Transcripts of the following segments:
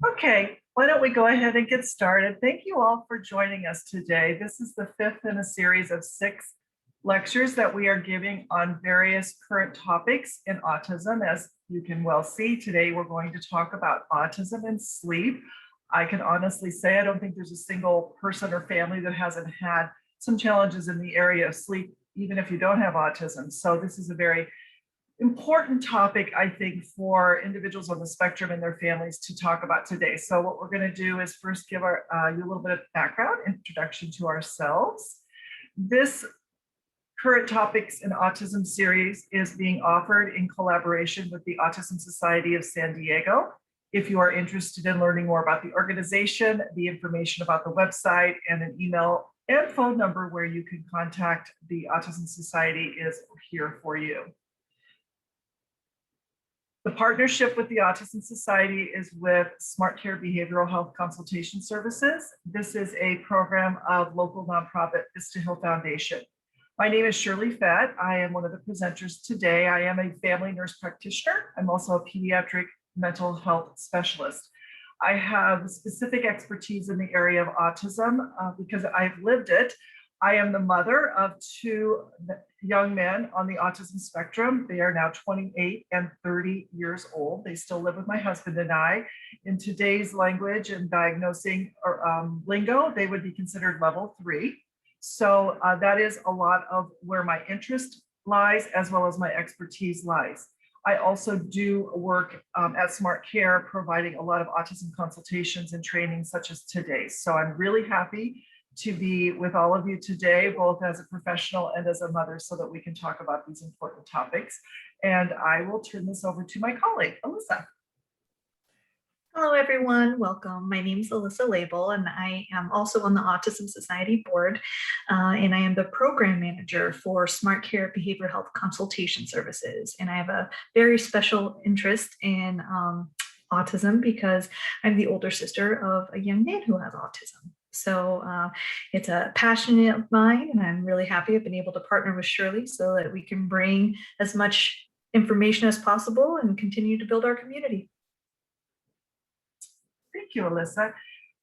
Okay, why don't we go ahead and get started? Thank you all for joining us today. This is the fifth in a series of 6 lectures that we are giving on various current topics in autism. As you can well see, today we're going to talk about autism and sleep. I can honestly say I don't think there's a single person or family that hasn't had some challenges in the area of sleep, even if you don't have autism. So this is a very important topic, I think, for individuals on the spectrum and their families to talk about today. So what we're going to do is first give you a little bit of background, introduction to ourselves. This Current Topics in Autism series is being offered in collaboration with the Autism Society of San Diego. If you are interested in learning more about the organization, the information about the website, and an email and phone number where you can contact the Autism Society is here for you. The partnership with the Autism Society is with Smart Care Behavioral Health Consultation Services. This is a program of local nonprofit Vista Hill Foundation. My name is Shirley Fett. I am one of the presenters today. I am a family nurse practitioner. I'm also a pediatric mental health specialist. I have specific expertise in the area of autism because I've lived it. I am the mother of 2 young men on the autism spectrum. They are now 28 and 30 years old. They still live with my husband and I. In today's language and diagnosing lingo, they would be considered level 3. So that is a lot of where my interest lies, as well as my expertise lies. I also do work at Smart Care, providing a lot of autism consultations and training such as today's. So I'm really happy to be with all of you today, both as a professional and as a mother, so that we can talk about these important topics. And I will turn this over to my colleague, Alyssa. Hello, everyone. Welcome. My name is Alyssa Label, and I am also on the Autism Society board, and I am the program manager for Smart Care Behavioral Health Consultation Services. And I have a very special interest in autism because I'm the older sister of a young man who has autism. So it's a passion of mine, and I'm really happy I've been able to partner with Shirley so that we can bring as much information as possible and continue to build our community. Thank you, Alyssa.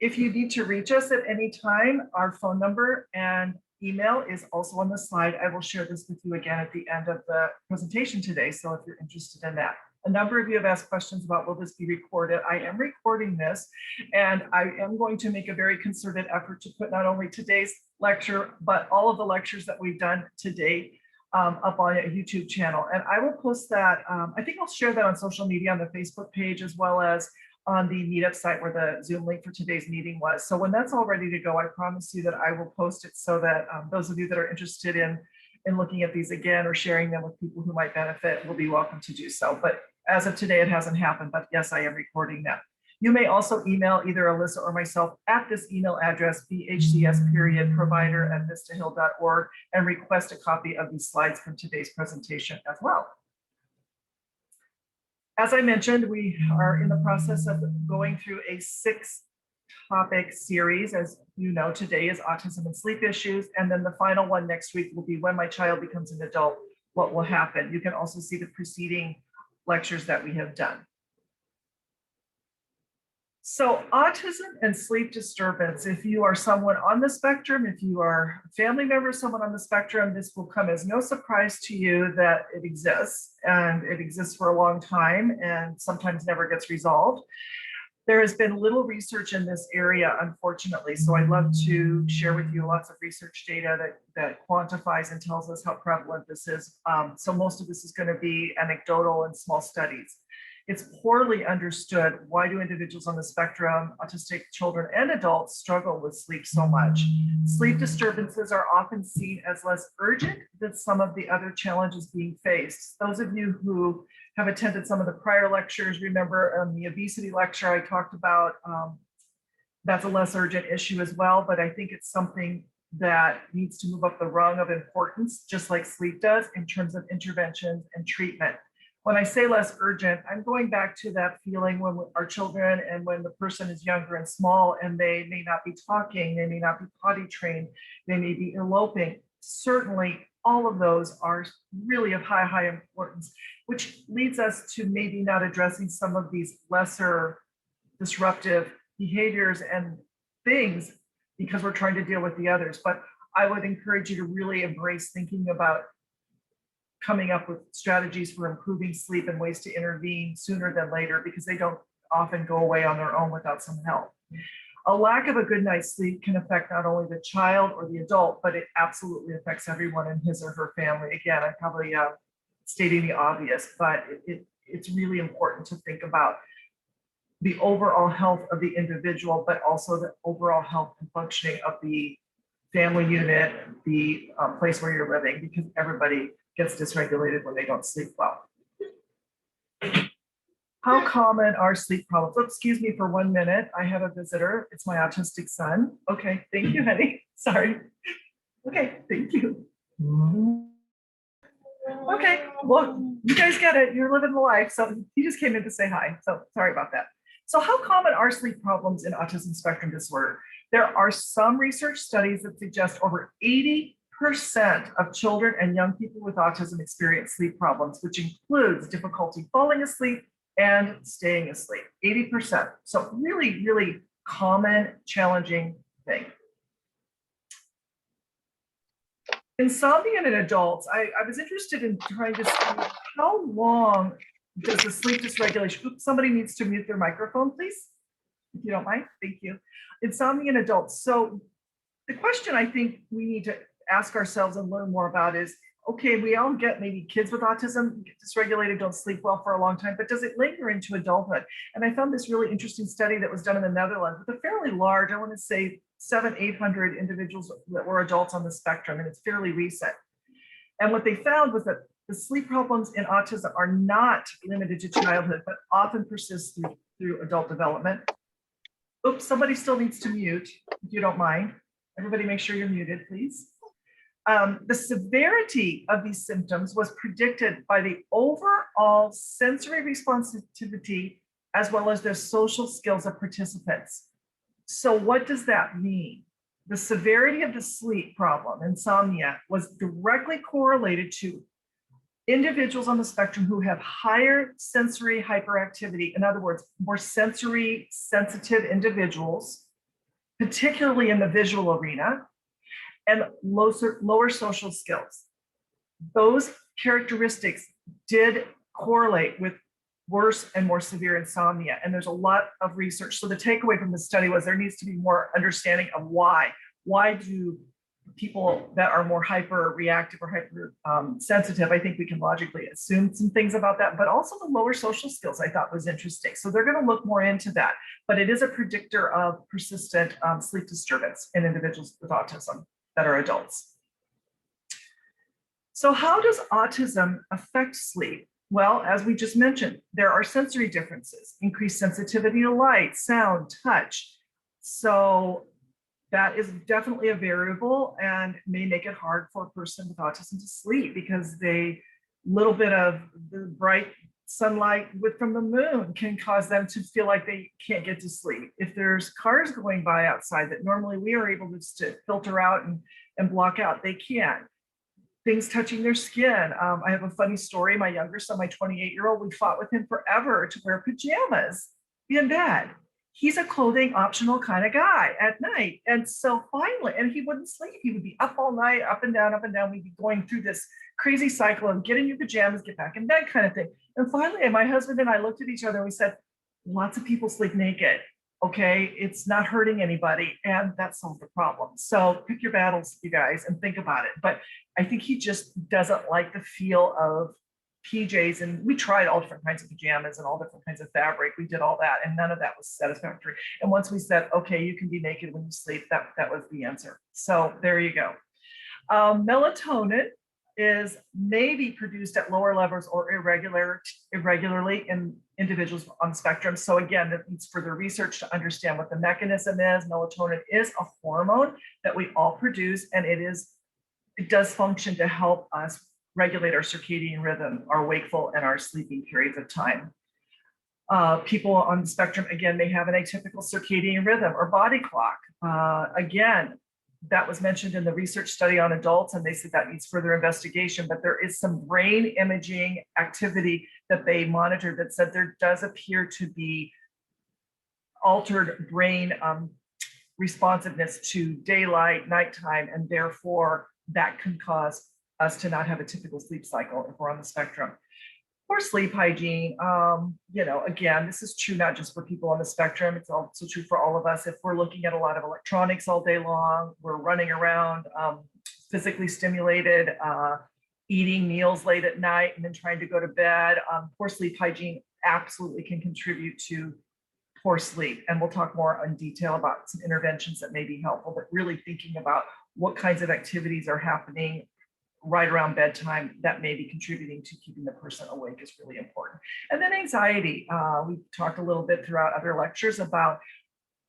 If you need to reach us at any time, our phone number and email is also on the slide. I will share this with you again at the end of the presentation today, so if you're interested in that. A number of you have asked questions about, will this be recorded? I am recording this, and I am going to make a very concerted effort to put not only today's lecture, but all of the lectures that we've done to date up on a YouTube channel. And I will post that, I think I'll share that on social media, on the Facebook page, as well as on the meetup site where the Zoom link for today's meeting was. So when that's all ready to go, I promise you that I will post it so that those of you that are interested in looking at these again or sharing them with people who might benefit will be welcome to do so. But as of today, it hasn't happened, but yes, I am recording them. You may also email either Alyssa or myself at this email address, bhcs.provider@vistahill.org, and request a copy of these slides from today's presentation as well. As I mentioned, we are in the process of going through a 6-topic series. As you know, today is autism and sleep issues, and then the final one next week will be when my child becomes an adult, what will happen. You can also see the preceding lectures that we have done. So autism and sleep disturbance, if you are someone on the spectrum, if you are a family member of someone on the spectrum, this will come as no surprise to you that it exists, and it exists for a long time and sometimes never gets resolved. There has been little research in this area, unfortunately, so I'd love to share with you lots of research data that quantifies and tells us how prevalent this is. So most of this is going to be anecdotal and small studies. It's poorly understood why do individuals on the spectrum, autistic children and adults, struggle with sleep so much. Sleep disturbances are often seen as less urgent than some of the other challenges being faced. Those of you who have attended some of the prior lectures, remember the obesity lecture I talked about, that's a less urgent issue as well, but I think it's something that needs to move up the rung of importance, just like sleep does, in terms of interventions and treatment. When I say less urgent, I'm going back to that feeling when our children and when the person is younger and small and they may not be talking, they may not be potty trained, they may be eloping. Certainly, all of those are really of high importance, which leads us to maybe not addressing some of these lesser disruptive behaviors and things because we're trying to deal with the others. But I would encourage you to really embrace thinking about coming up with strategies for improving sleep and ways to intervene sooner than later, because they don't often go away on their own without some help. A lack of a good night's sleep can affect not only the child or the adult, but it absolutely affects everyone in his or her family. Again, I'm probably stating the obvious, but it's really important to think about the overall health of the individual, but also the overall health and functioning of the family unit, the place where you're living, because everybody gets dysregulated when they don't sleep well. How common are sleep problems? Oh, excuse me for 1 minute. I have a visitor. It's my autistic son. Okay, thank you, honey. Sorry. Okay, thank you. Okay, well, you guys get it. You're living the life. So he just came in to say hi. So sorry about that. So how common are sleep problems in autism spectrum disorder? There are some research studies that suggest over 80% of children and young people with autism experience sleep problems, which includes difficulty falling asleep and staying asleep. 80%. So really, really common, challenging thing. Insomnia in adults, I was interested in trying to see how long does the sleep dysregulation, oops, somebody needs to mute their microphone, please, if you don't mind, thank you. Insomnia in adults. So the question I think we need to ask ourselves and learn more about is, okay, we all get maybe kids with autism, get dysregulated, don't sleep well for a long time, but does it linger into adulthood? And I found this really interesting study that was done in the Netherlands with a fairly large, I want to say 700-800 individuals that were adults on the spectrum, and it's fairly recent. And what they found was that the sleep problems in autism are not limited to childhood, but often persist through adult development. Oops, somebody still needs to mute, if you don't mind. Everybody make sure you're muted, please. The severity of these symptoms was predicted by the overall sensory responsivity as well as the social skills of participants. So what does that mean? The severity of the sleep problem, insomnia, was directly correlated to individuals on the spectrum who have higher sensory hyperactivity. In other words, more sensory sensitive individuals, particularly in the visual arena, and lower social skills. Those characteristics did correlate with worse and more severe insomnia. And there's a lot of research. So the takeaway from the study was there needs to be more understanding of why. Why do people that are more hyper reactive or hyper sensitive, I think we can logically assume some things about that, but also the lower social skills I thought was interesting. So they're going to look more into that, but it is a predictor of persistent sleep disturbance in individuals with autism that are adults. So how does autism affect sleep? Well, as we just mentioned, there are sensory differences, increased sensitivity to light, sound, touch. So that is definitely a variable and may make it hard for a person with autism to sleep because little bit of the bright sunlight from the moon can cause them to feel like they can't get to sleep. If there's cars going by outside that normally we are able to filter out and block out, they can't. Things touching their skin. I have a funny story. My younger son, my 28-year-old, we fought with him forever to wear pajamas in bed. He's a clothing optional kind of guy at night. And so finally, and he wouldn't sleep. He would be up all night, up and down, up and down. We'd be going through this crazy cycle of get in your pajamas, get back in bed kind of thing. And finally, my husband and I looked at each other and we said, lots of people sleep naked. Okay, it's not hurting anybody. And that solved the problem. So pick your battles, you guys, and think about it. But I think he just doesn't like the feel of PJs, and we tried all different kinds of pajamas and all different kinds of fabric. We did all that, and none of that was satisfactory. And once we said, okay, you can be naked when you sleep, that was the answer. So there you go. Melatonin is maybe produced at lower levels or irregularly in individuals on the spectrum. So again, that needs further research to understand what the mechanism is. Melatonin is a hormone that we all produce, and it does function to help us regulate our circadian rhythm, our wakeful and our sleeping periods of time. People on the spectrum, again, they have an atypical circadian rhythm or body clock. Again, that was mentioned in the research study on adults, and they said that needs further investigation, but there is some brain imaging activity that they monitored that said there does appear to be altered brain responsiveness to daylight, nighttime, and therefore that can cause us to not have a typical sleep cycle if we're on the spectrum. Poor sleep hygiene, again, this is true not just for people on the spectrum, it's also true for all of us. If we're looking at a lot of electronics all day long, we're running around physically stimulated, eating meals late at night and then trying to go to bed, poor sleep hygiene absolutely can contribute to poor sleep. And we'll talk more in detail about some interventions that may be helpful, but really thinking about what kinds of activities are happening right around bedtime that may be contributing to keeping the person awake is really important. And then anxiety. We talked a little bit throughout other lectures about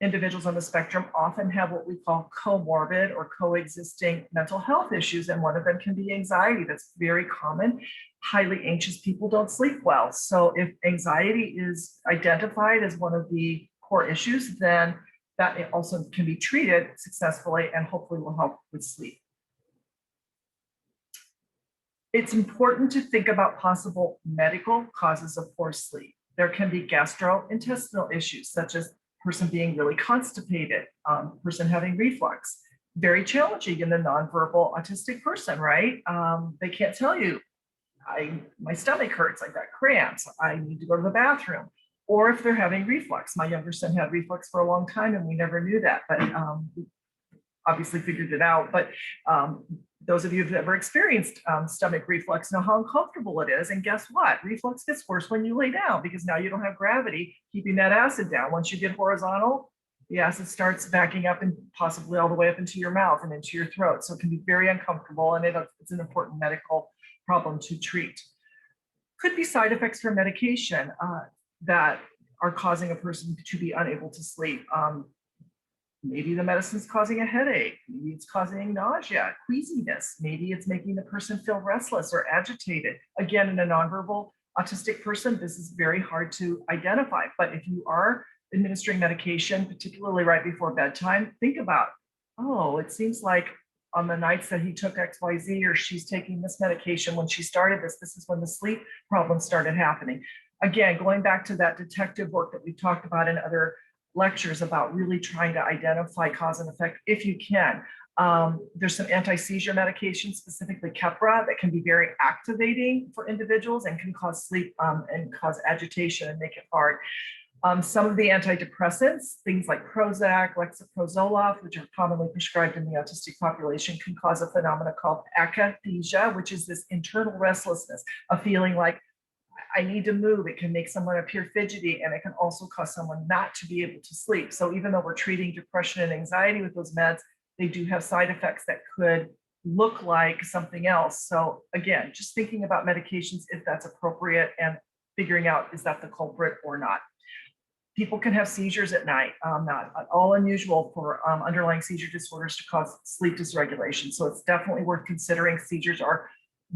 individuals on the spectrum often have what we call comorbid or coexisting mental health issues. And one of them can be anxiety. That's very common. Highly anxious people don't sleep well. So if anxiety is identified as one of the core issues, then that also can be treated successfully and hopefully will help with sleep. It's important to think about possible medical causes of poor sleep. There can be gastrointestinal issues, such as person being really constipated, person having reflux, very challenging in the nonverbal autistic person, right? They can't tell you, my stomach hurts, I've got cramps, I need to go to the bathroom. Or if they're having reflux. My younger son had reflux for a long time and we never knew that, but we obviously figured it out. But those of you who've ever experienced stomach reflux know how uncomfortable it is. And guess what? Reflux gets worse when you lay down because now you don't have gravity keeping that acid down. Once you get horizontal, the acid starts backing up and possibly all the way up into your mouth and into your throat. So it can be very uncomfortable and it's an important medical problem to treat. Could be side effects from medication that are causing a person to be unable to sleep. Maybe the medicine's causing a headache. Maybe it's causing nausea, queasiness. Maybe it's making the person feel restless or agitated. Again, in a nonverbal autistic person, this is very hard to identify. But if you are administering medication, particularly right before bedtime, think about, oh, it seems like on the nights that he took XYZ or she's taking this medication, when she started this is when the sleep problems started happening. Again, going back to that detective work that we've talked about in other lectures about really trying to identify cause and effect if you can. There's some anti-seizure medications, specifically Keppra, that can be very activating for individuals and can cause sleep and cause agitation and make it hard. Some of the antidepressants, things like Prozac, Lexapro, which are commonly prescribed in the autistic population, can cause a phenomenon called akathisia, which is this internal restlessness, a feeling like I need to move. It can make someone appear fidgety, and it can also cause someone not to be able to sleep. So even though we're treating depression and anxiety with those meds, they do have side effects that could look like something else. So again, just thinking about medications, if that's appropriate, and figuring out, is that the culprit or not. People can have seizures at night, not at all unusual for underlying seizure disorders to cause sleep dysregulation. So it's definitely worth considering. Seizures are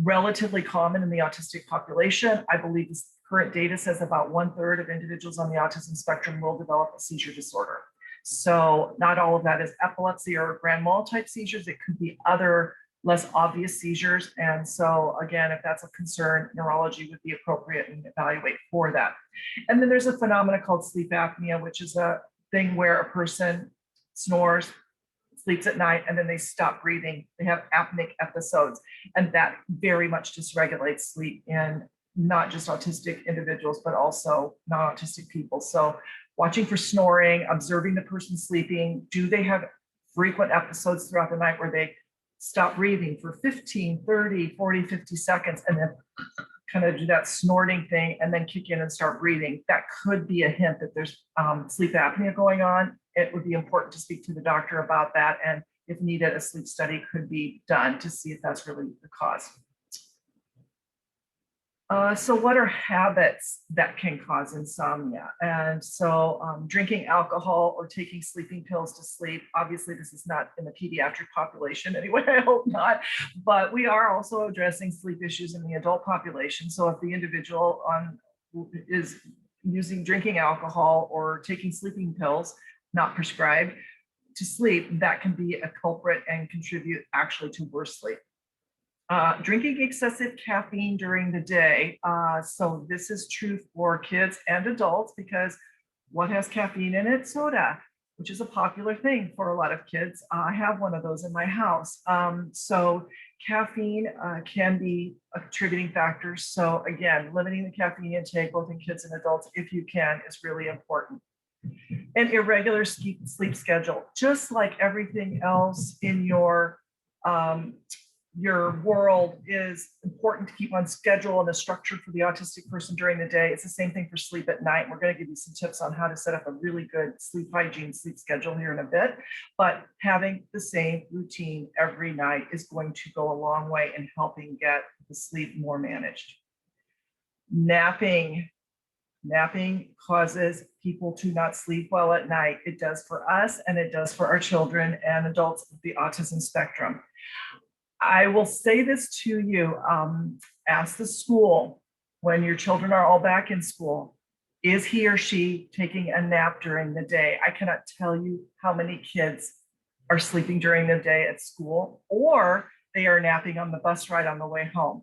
relatively common in the autistic population. I believe this current data says about 1/3 of individuals on the autism spectrum will develop a seizure disorder. So not all of that is epilepsy or grand mal type seizures. It could be other less obvious seizures. And so again, if that's a concern, neurology would be appropriate and evaluate for that. And then there's a phenomenon called sleep apnea, which is a thing where a person snores, sleeps at night, and then they stop breathing. They have apneic episodes, and that very much dysregulates sleep in not just autistic individuals, but also non-autistic people. So watching for snoring, observing the person sleeping. Do they have frequent episodes throughout the night where they stop breathing for 15, 30, 40, 50 seconds, and then kind of do that snorting thing and then kick in and start breathing? That could be a hint that there's sleep apnea going on. It would be important to speak to the doctor about that. And if needed, a sleep study could be done to see if that's really the cause. So what are habits that can cause insomnia? And so drinking alcohol or taking sleeping pills to sleep. Obviously, this is not in the pediatric population anyway, I hope not, but we are also addressing sleep issues in the adult population. So if the individual is drinking alcohol or taking sleeping pills, not prescribed, to sleep, that can be a culprit and contribute actually to worse sleep. Drinking excessive caffeine during the day. So this is true for kids and adults because What has caffeine in it? Soda, which is a popular thing for a lot of kids. I have one of those in my house. So caffeine can be a contributing factor. So again, limiting the caffeine intake, both in kids and adults, if you can, is really important. An irregular sleep schedule, just like everything else in your world is important to keep on schedule and a structure for the autistic person during the day. It's the same thing for sleep at night. We're going to give you some tips on how to set up a really good sleep hygiene, sleep schedule here in a bit. But having the same routine every night is going to go a long way in helping get the sleep more managed. Napping causes people to not sleep well at night. It does for us, and it does for our children and adults with the autism spectrum. I will say this to you, ask the school when your children are all back in school, is he or she taking a nap during the day? I cannot tell you how many kids are sleeping during the day at school, or they are napping on the bus ride on the way home.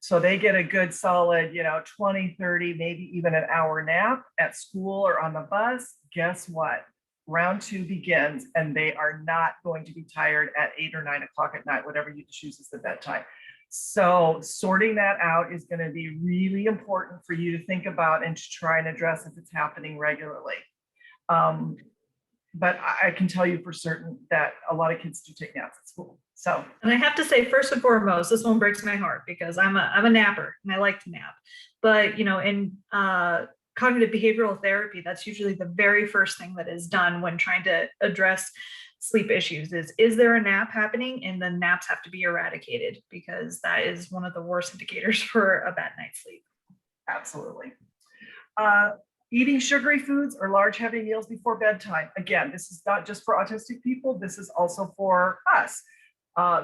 So they get a good solid, 20, 30, maybe even an hour nap at school or on the bus. Guess what? Round two begins, and they are not going to be tired at 8 or 9 o'clock at night, whatever you choose as the bedtime. So sorting that out is going to be really important for you to think about and to try and address if it's happening regularly. But I can tell you for certain that a lot of kids do take naps at school. So, and I have to say, first and foremost, this one breaks my heart because I'm a napper and I like to nap. But in cognitive behavioral therapy, that's usually the very first thing that is done when trying to address sleep issues is there a nap happening? And the naps have to be eradicated because that is one of the worst indicators for a bad night's sleep. Absolutely. Eating sugary foods or large heavy meals before bedtime. Again, this is not just for autistic people. This is also for us.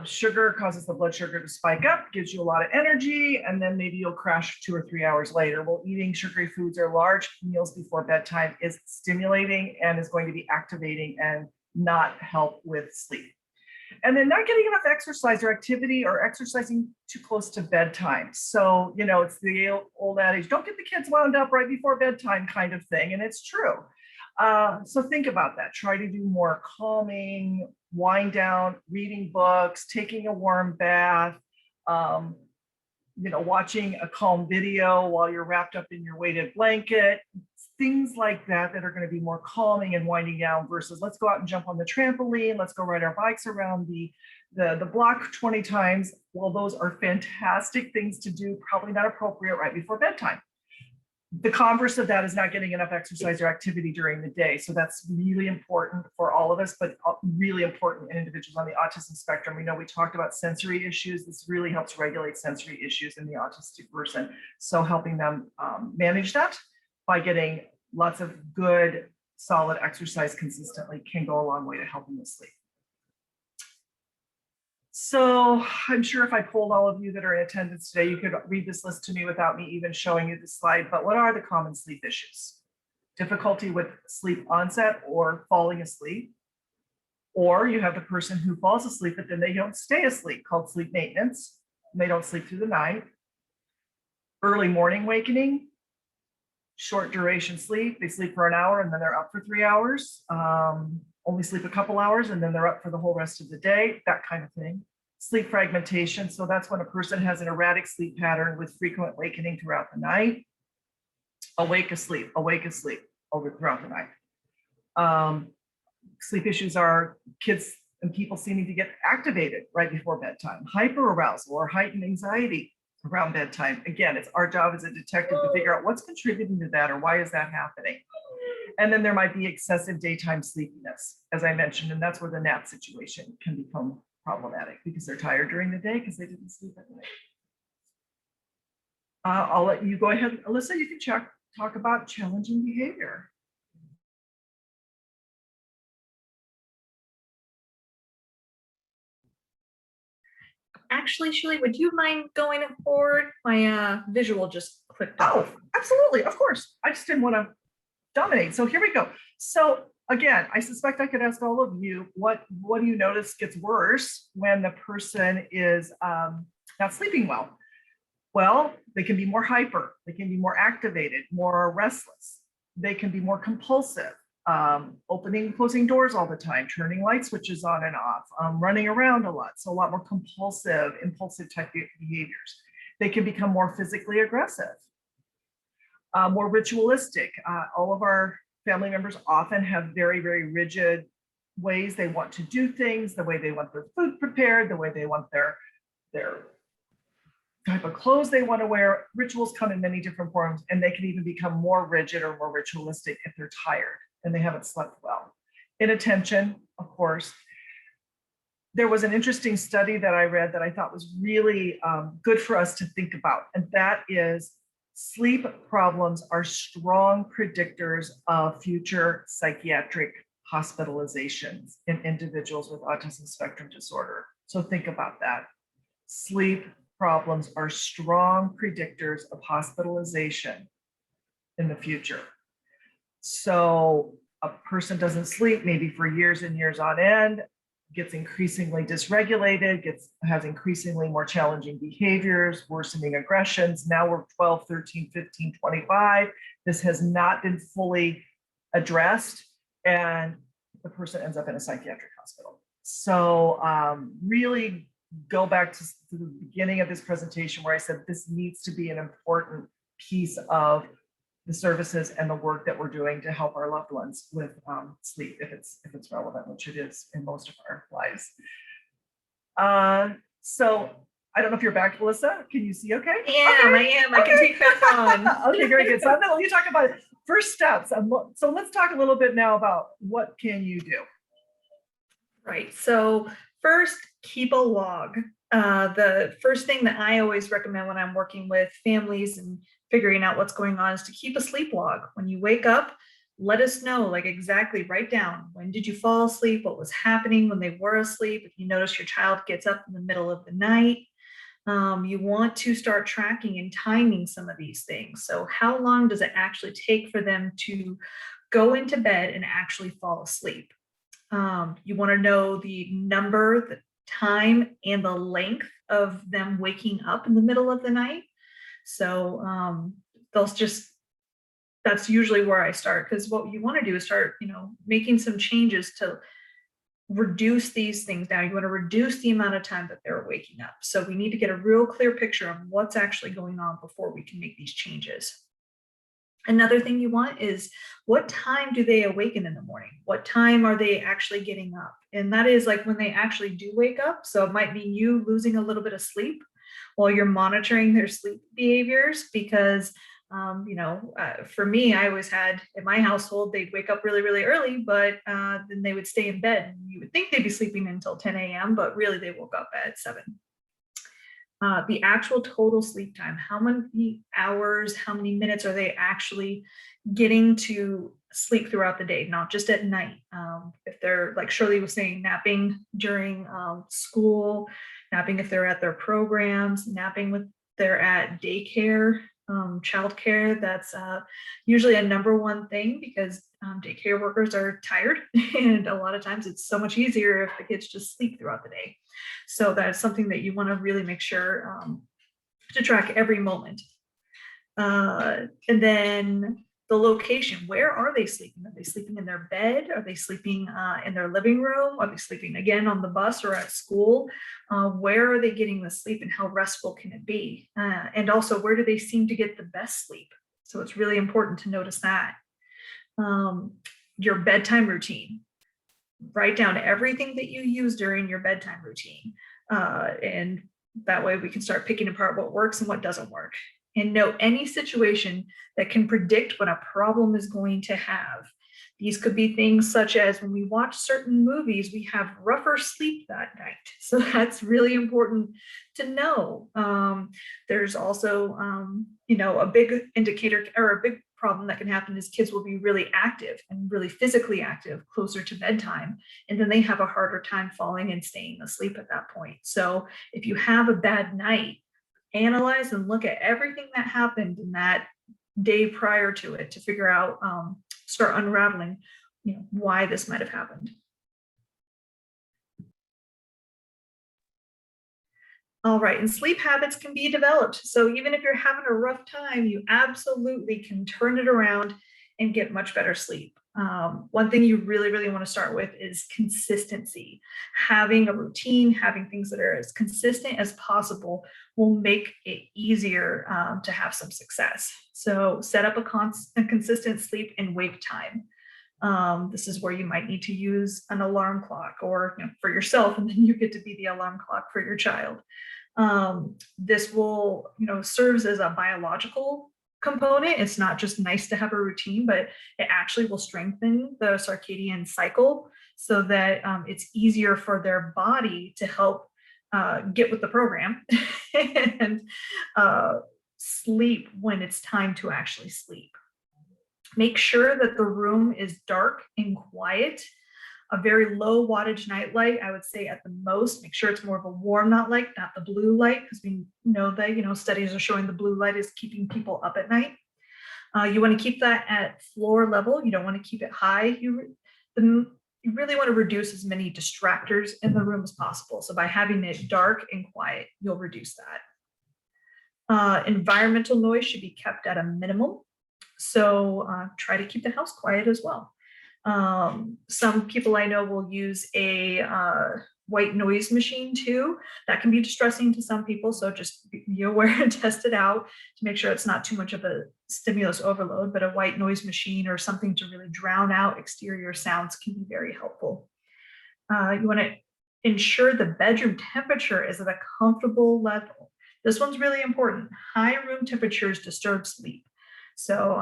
Sugar causes the blood sugar to spike up, gives you a lot of energy, and then maybe you'll crash 2 or 3 hours later. Well, eating sugary foods or large meals before bedtime is stimulating and is going to be activating and not help with sleep. And then not getting enough exercise or activity or exercising too close to bedtime. So, it's the old adage, don't get the kids wound up right before bedtime kind of thing. And it's true. So think about that. Try to do more calming, wind down, reading books, taking a warm bath, watching a calm video while you're wrapped up in your weighted blanket, things like that that are going to be more calming and winding down versus let's go out and jump on the trampoline, let's go ride our bikes around the block 20 times. Well, those are fantastic things to do, probably not appropriate right before bedtime. The converse of that is not getting enough exercise or activity during the day. So that's really important for all of us, but really important in individuals on the autism spectrum. We know we talked about sensory issues. This really helps regulate sensory issues in the autistic person. So helping them manage that by getting lots of good, solid exercise consistently can go a long way to helping them sleep. So I'm sure if I polled all of you that are in attendance today, you could read this list to me without me even showing you the slide. But what are the common sleep issues? Difficulty with sleep onset or falling asleep. Or you have the person who falls asleep, but then they don't stay asleep, called sleep maintenance. And they don't sleep through the night. Early morning awakening. Short duration sleep. They sleep for an hour and then they're up for 3 hours. Only sleep a couple hours and then they're up for the whole rest of the day, that kind of thing. Sleep fragmentation. So that's when a person has an erratic sleep pattern with frequent awakening throughout the night. Awake, asleep over throughout the night. Sleep issues are kids and people seeming to get activated right before bedtime. Hyperarousal or heightened anxiety around bedtime. Again, it's our job as a detective to figure out what's contributing to that or why is that happening. And then there might be excessive daytime sleepiness, as I mentioned, and that's where the nap situation can become problematic because they're tired during the day because they didn't sleep at night. I'll let you go ahead. Alyssa, you can talk about challenging behavior. Actually, Shirley, would you mind going forward? My visual just clicked off. Oh, absolutely. Of course. I just didn't want to dominate. So here we go. So again, I suspect I could ask all of you, what do you notice gets worse when the person is not sleeping well? Well, they can be more hyper, they can be more activated, more restless. They can be more compulsive, opening and closing doors all the time, turning light switches on and off, running around a lot. So a lot more compulsive, impulsive type behaviors. They can become more physically aggressive, more ritualistic. All of our family members often have very, very rigid ways they want to do things, the way they want their food prepared, the way they want their type of clothes they want to wear. Rituals come in many different forms, and they can even become more rigid or more ritualistic if they're tired and they haven't slept well. Inattention, of course. There was an interesting study that I read that I thought was really good for us to think about, and that is sleep problems are strong predictors of future psychiatric hospitalizations in individuals with autism spectrum disorder. So think about that. Sleep problems are strong predictors of hospitalization in the future. So a person doesn't sleep maybe for years and years on end, gets increasingly dysregulated, has increasingly more challenging behaviors, worsening aggressions. Now we're 12, 13, 15, 25. This has not been fully addressed, and the person ends up in a psychiatric hospital. So really go back to the beginning of this presentation where I said this needs to be an important piece of the services and the work that we're doing to help our loved ones with sleep, if it's relevant, which it is in most of our lives. So I don't know if you're back, Alyssa. Can you see okay? I am. I can take back on. Okay, very good. So I'm going to let you talk about it. First steps. So let's talk a little bit now about what can you do? Right. So first, keep a log. The first thing that I always recommend when I'm working with families and figuring out what's going on is to keep a sleep log. When you wake up, let us know, like exactly, write down when did you fall asleep, what was happening when they were asleep. If you notice your child gets up in the middle of the night, you want to start tracking and timing some of these things. So how long does it actually take for them to go into bed and actually fall asleep? You want to know the number, the time, and the length of them waking up in the middle of the night. So that's usually where I start, because what you want to do is start, making some changes to reduce these things down. You want to reduce the amount of time that they're waking up. So we need to get a real clear picture of what's actually going on before we can make these changes. Another thing you want is, what time do they awaken in the morning? What time are they actually getting up? And that is like when they actually do wake up. So it might mean you losing a little bit of sleep while you're monitoring their sleep behaviors, because for me, I always had in my household, they'd wake up really, really early, but then they would stay in bed. And you would think they'd be sleeping until 10 a.m., but really they woke up at 7. The actual total sleep time, how many hours, how many minutes are they actually getting to sleep throughout the day, not just at night. If they're, like Shirley was saying, napping during school, napping if they're at their programs, napping if they're at daycare, childcare, that's usually a number one thing, because daycare workers are tired, and a lot of times it's so much easier if the kids just sleep throughout the day. So that's something that you want to really make sure to track every moment. And then the location, where are they sleeping? Are they sleeping in their bed? Are they sleeping in their living room? Are they sleeping again on the bus or at school? Where are they getting the sleep, and how restful can it be? And also, where do they seem to get the best sleep? So it's really important to notice that. Your bedtime routine. Write down everything that you use during your bedtime routine. And that way we can start picking apart what works and what doesn't work. And note any situation that can predict what a problem is going to have. These could be things such as when we watch certain movies, we have rougher sleep that night. So that's really important to know. There's also, a big indicator or a big problem that can happen is kids will be really active and really physically active closer to bedtime, and then they have a harder time falling and staying asleep at that point. So if you have a bad night, analyze and look at everything that happened in that day prior to it to figure out, start unraveling, why this might have happened. All right, and sleep habits can be developed. So even if you're having a rough time, you absolutely can turn it around and get much better sleep. One thing you really, really want to start with is consistency. Having a routine, having things that are as consistent as possible will make it easier to have some success. So set up a consistent sleep and wake time. This is where you might need to use an alarm clock or for yourself, and then you get to be the alarm clock for your child. This will, serves as a biological component. It's not just nice to have a routine, but it actually will strengthen the circadian cycle so that it's easier for their body to help get with the program and sleep when it's time to actually sleep. Make sure that the room is dark and quiet. A very low wattage night light, I would say at the most. Make sure it's more of a warm night light, not the blue light, because we know that studies are showing the blue light is keeping people up at night. You want to keep that at floor level. You don't want to keep it high. You really want to reduce as many distractors in the room as possible. So by having it dark and quiet, you'll reduce that. Environmental noise should be kept at a minimum. So try to keep the house quiet as well. Some people I know will use a white noise machine too. That can be distressing to some people. So just be aware and test it out to make sure it's not too much of a stimulus overload, but a white noise machine or something to really drown out exterior sounds can be very helpful. You want to ensure the bedroom temperature is at a comfortable level. This one's really important. High room temperatures disturb sleep. So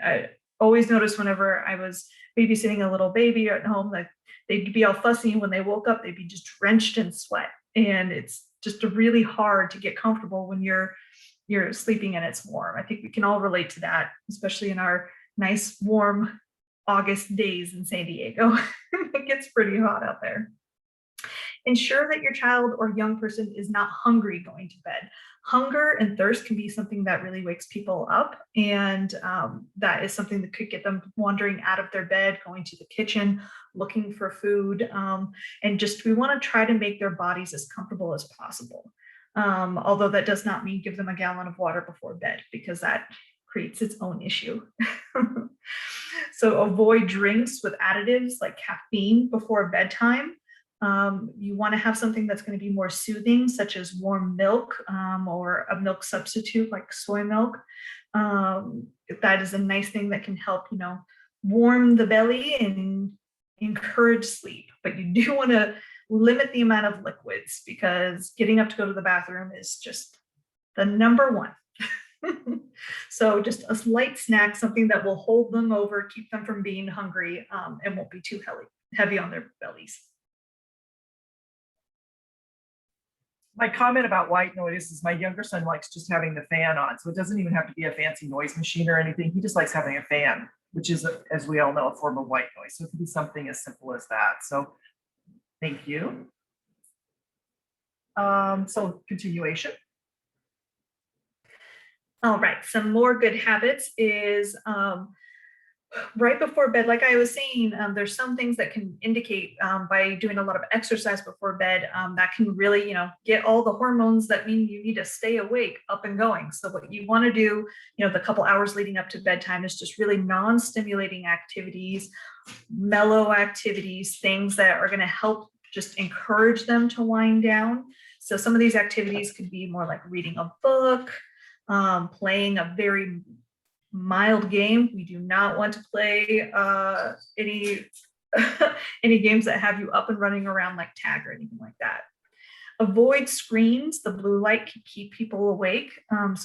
I always noticed whenever I was babysitting a little baby at home, like they'd be all fussy, and when they woke up, they'd be just drenched in sweat. And it's just really hard to get comfortable when you're sleeping and it's warm. I think we can all relate to that, especially in our nice warm August days in San Diego. It gets pretty hot out there. Ensure that your child or young person is not hungry going to bed. Hunger and thirst can be something that really wakes people up, and that is something that could get them wandering out of their bed, going to the kitchen, looking for food, and we want to try to make their bodies as comfortable as possible. Although that does not mean give them a gallon of water before bed, because that creates its own issue. So avoid drinks with additives like caffeine before bedtime. You want to have something that's going to be more soothing, such as warm milk or a milk substitute like soy milk. That is a nice thing that can help, warm the belly and encourage sleep. But you do want to limit the amount of liquids, because getting up to go to the bathroom is just the number one. So just a light snack, something that will hold them over, keep them from being hungry, and won't be too heavy on their bellies. My comment about white noise is my younger son likes just having the fan on. So it doesn't even have to be a fancy noise machine or anything. He just likes having a fan, which is, as we all know, a form of white noise. So it could be something as simple as that. So thank you. So continuation. All right, some more good habits is right before bed, like I was saying, there's some things that can indicate by doing a lot of exercise before bed that can really, get all the hormones that mean you need to stay awake up and going. So what you want to do, the couple hours leading up to bedtime is just really non-stimulating activities, mellow activities, things that are going to help just encourage them to wind down. So some of these activities could be more like reading a book, playing a very mild game. We do not want to play any any games that have you up and running around like tag or anything like that. Avoid screens. The blue light can keep people awake. And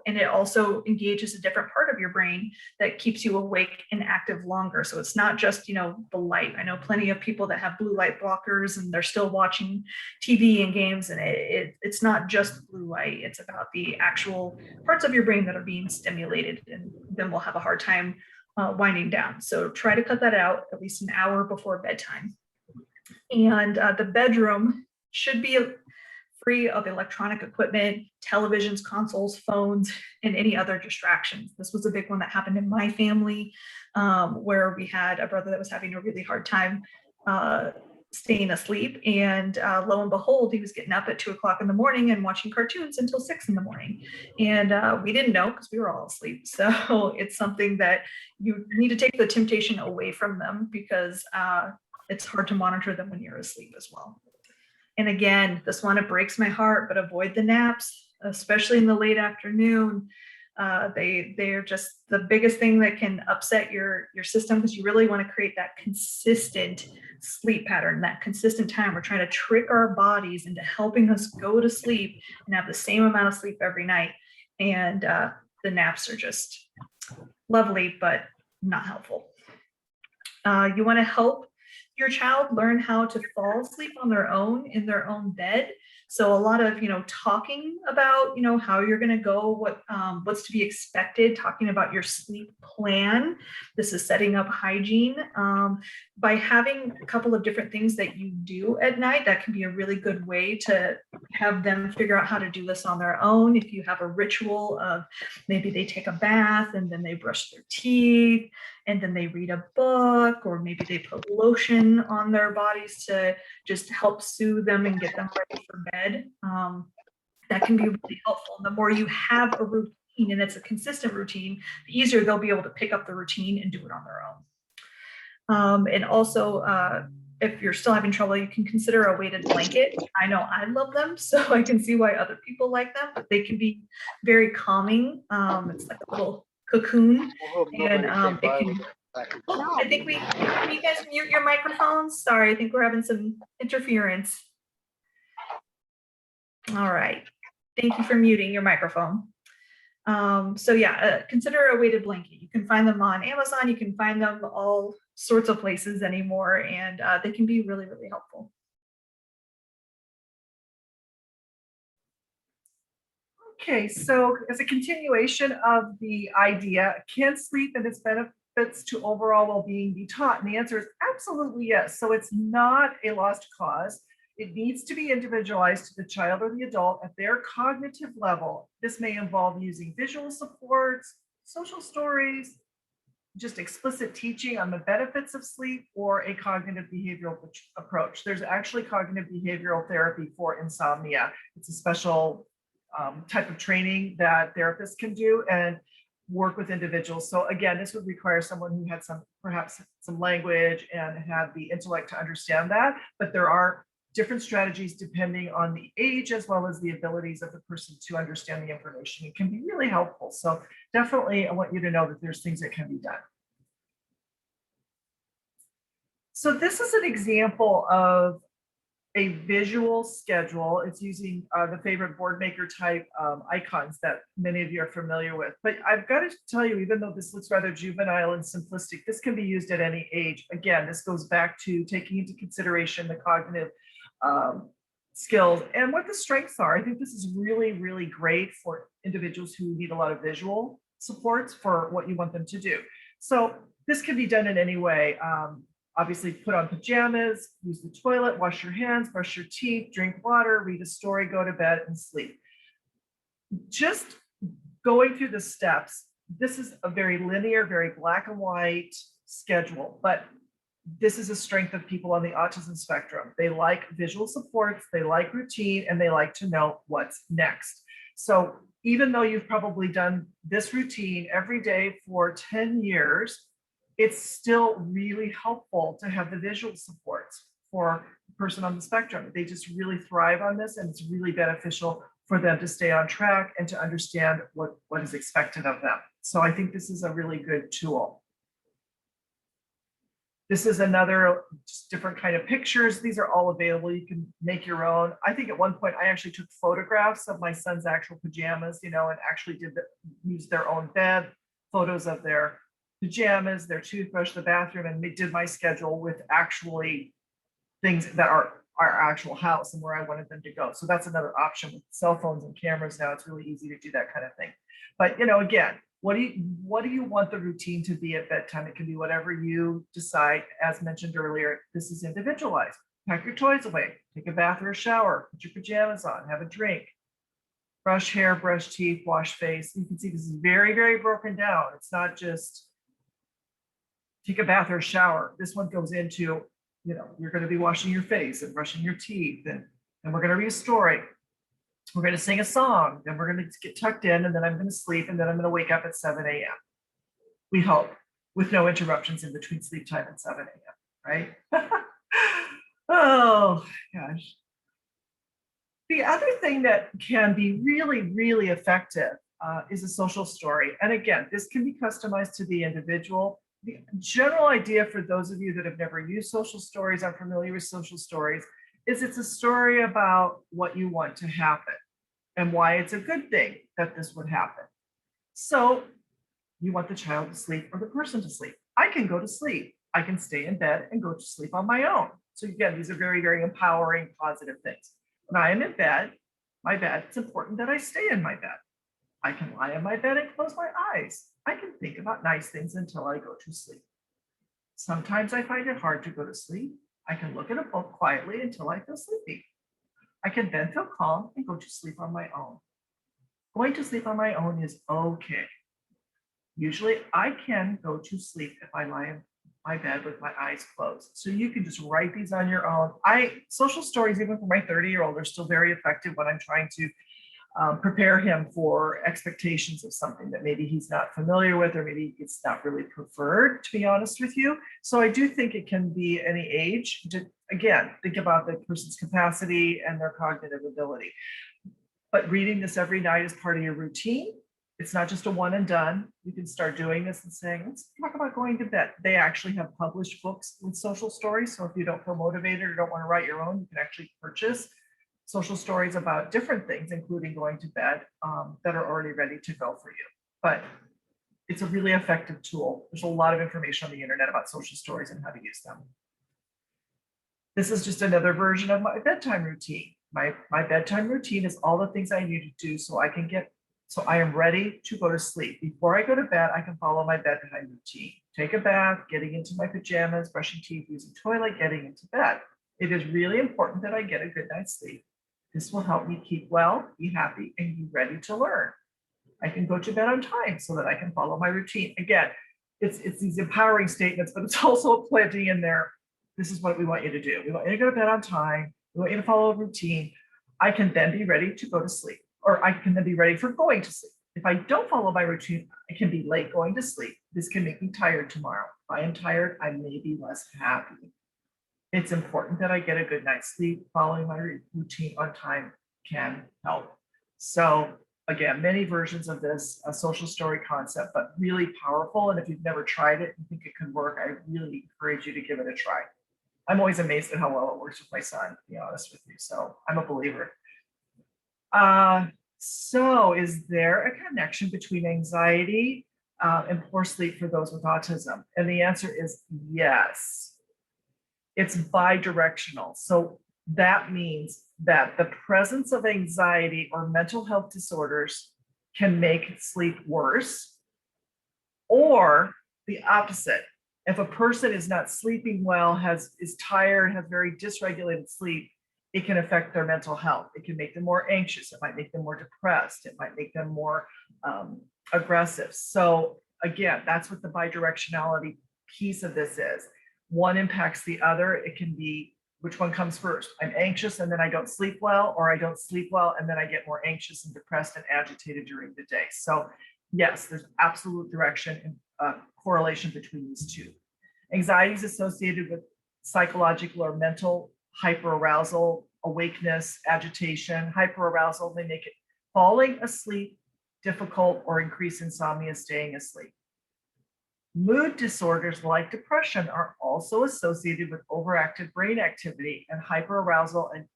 it also engages a different part of your brain that keeps you awake and active longer. So it's not just, the light. I know plenty of people that have blue light blockers and they're still watching TV and games, and it's not just blue light. It's about the actual parts of your brain that are being stimulated, and then we'll have a hard time winding down. So try to cut that out at least an hour before bedtime. And the bedroom should be free of electronic equipment, televisions, consoles, phones, and any other distractions. This was a big one that happened in my family, where we had a brother that was having a really hard time staying asleep. And lo and behold, he was getting up at 2 o'clock in the morning and watching cartoons until 6 in the morning. And we didn't know because we were all asleep. So it's something that you need to take the temptation away from them, because it's hard to monitor them when you're asleep as well. And again, this one, it breaks my heart, but avoid the naps, especially in the late afternoon. They're just the biggest thing that can upset your system, because you really want to create that consistent sleep pattern, that consistent time. We're trying to trick our bodies into helping us go to sleep and have the same amount of sleep every night. And the naps are just lovely, but not helpful. You want to help your child learn how to fall asleep on their own in their own bed. So a lot of, talking about, how you're going to go, what's to be expected, talking about your sleep plan. This is setting up hygiene. By having a couple of different things that you do at night, that can be a really good way to have them figure out how to do this on their own. If you have a ritual of maybe they take a bath and then they brush their teeth and then they read a book, or maybe they put lotion on their bodies to just help soothe them and get them ready for bed. That can be really helpful. And the more you have a routine, and it's a consistent routine, the easier they'll be able to pick up the routine and do it on their own. And also, if you're still having trouble, you can consider a weighted blanket. I know I love them, so I can see why other people like them, but they can be very calming. It's like a little cocoon, and it can, I think can you guys mute your microphones? Sorry, I think we're having some interference. All right, thank you for muting your microphone. So yeah, consider a weighted blanket. You can find them on Amazon. You can find them all sorts of places anymore, and they can be really, really helpful. Okay, so as a continuation of the idea, can sleep and its benefits to overall well-being be taught? And the answer is absolutely yes. So it's not a lost cause. It needs to be individualized to the child or the adult at their cognitive level. This may involve using visual supports, social stories, just explicit teaching on the benefits of sleep, or a cognitive behavioral approach. There's actually cognitive behavioral therapy for insomnia. It's a special type of training that therapists can do and work with individuals. So again, this would require someone who had perhaps some language and had the intellect to understand that, but there are different strategies depending on the age as well as the abilities of the person to understand the information. It can be really helpful. So definitely I want you to know that there's things that can be done. So this is an example of a visual schedule. It's using the favorite board maker type icons that many of you are familiar with. But I've got to tell you, even though this looks rather juvenile and simplistic, this can be used at any age. Again, this goes back to taking into consideration the cognitive skills and what the strengths are. I think this is really, really great for individuals who need a lot of visual supports for what you want them to do. So this can be done in any way. Obviously, put on pajamas, use the toilet, wash your hands, brush your teeth, drink water, read a story, go to bed, and sleep. Just going through the steps, this is a very linear, very black and white schedule, but this is a strength of people on the autism spectrum. They like visual supports, they like routine, and they like to know what's next. So even though you've probably done this routine every day for 10 years, it's still really helpful to have the visual supports for the person on the spectrum. They just really thrive on this, and it's really beneficial for them to stay on track and to understand what is expected of them. So I think this is a really good tool. This is another just different kind of pictures. These are all available. You can make your own. I think at one point I actually took photographs of my son's actual pajamas, and actually used their own bed, photos of their pajamas, their toothbrush, the bathroom, and did my schedule with actually things that are our actual house and where I wanted them to go. So that's another option with cell phones and cameras now. It's really easy to do that kind of thing. But again, what do you want the routine to be at bedtime? It can be whatever you decide. As mentioned earlier, this is individualized. Pack your toys away, take a bath or a shower, put your pajamas on, have a drink, brush hair, brush teeth, wash face. You can see this is very, very broken down. It's not just take a bath or shower. This one goes into you're going to be washing your face and brushing your teeth, and we're going to read a story. We're going to sing a song, then we're going to get tucked in, and then I'm going to sleep, and then I'm going to wake up at 7 a.m. We hope, with no interruptions in between sleep time and 7 a.m., right? Oh, gosh. The other thing that can be really, really effective is a social story. And again, this can be customized to the individual. The general idea for those of you that have never used social stories, are familiar with social stories, is it's a story about what you want to happen and why it's a good thing that this would happen. So you want the child to sleep or the person to sleep. I can go to sleep. I can stay in bed and go to sleep on my own. So again, these are very, very empowering, positive things. When I am in bed, my bed, it's important that I stay in my bed. I can lie in my bed and close my eyes. I can think about nice things until I go to sleep. Sometimes I find it hard to go to sleep. I can look at a book quietly until I feel sleepy. I can then feel calm and go to sleep on my own. Going to sleep on my own is okay. Usually I can go to sleep if I lie in my bed with my eyes closed. So you can just write these on your own. Social stories, even for my 30-year-old, are still very effective when I'm trying to prepare him for expectations of something that maybe he's not familiar with, or maybe it's not really preferred, to be honest with you. So I do think it can be any age. Again, think about the person's capacity and their cognitive ability. But reading this every night is part of your routine. It's not just a one and done. You can start doing this and saying, let's talk about going to bed. They actually have published books with social stories. So if you don't feel motivated or don't want to write your own, you can actually purchase social stories about different things, including going to bed, that are already ready to go for you. But it's a really effective tool. There's a lot of information on the internet about social stories and how to use them. This is just another version of my bedtime routine. My bedtime routine is all the things I need to do so I am ready to go to sleep. Before I go to bed, I can follow my bedtime routine. Take a bath, getting into my pajamas, brushing teeth, using toilet, getting into bed. It is really important that I get a good night's sleep. This will help me keep well, be happy, and be ready to learn. I can go to bed on time so that I can follow my routine. Again, it's these empowering statements, but it's also planting in there. This is what we want you to do. We want you to go to bed on time. We want you to follow a routine. I can then be ready to go to sleep, or I can then be ready for going to sleep. If I don't follow my routine, I can be late going to sleep. This can make me tired tomorrow. If I am tired, I may be less happy. It's important that I get a good night's sleep. Following my routine on time can help. So again, many versions of this social story concept, but really powerful. And if you've never tried it and think it could work, I really encourage you to give it a try. I'm always amazed at how well it works with my son, to be honest with you. So I'm a believer. So is there a connection between anxiety and poor sleep for those with autism? And the answer is yes. It's bidirectional. So that means that the presence of anxiety or mental health disorders can make sleep worse, or the opposite. If a person is not sleeping well, is tired, has very dysregulated sleep, it can affect their mental health. It can make them more anxious. It might make them more depressed. It might make them more aggressive. So again, that's what the bidirectionality piece of this is. One impacts the other. It can be, which one comes first? I'm anxious and then I don't sleep well, or I don't sleep well and then I get more anxious and depressed and agitated during the day. So yes, there's absolute direction and correlation between these two. Anxiety is associated with psychological or mental hyperarousal, awakeness, agitation. Hyperarousal may make it falling asleep difficult or increase insomnia, staying asleep. Mood disorders like depression are also associated with overactive brain activity and hyperarousal, and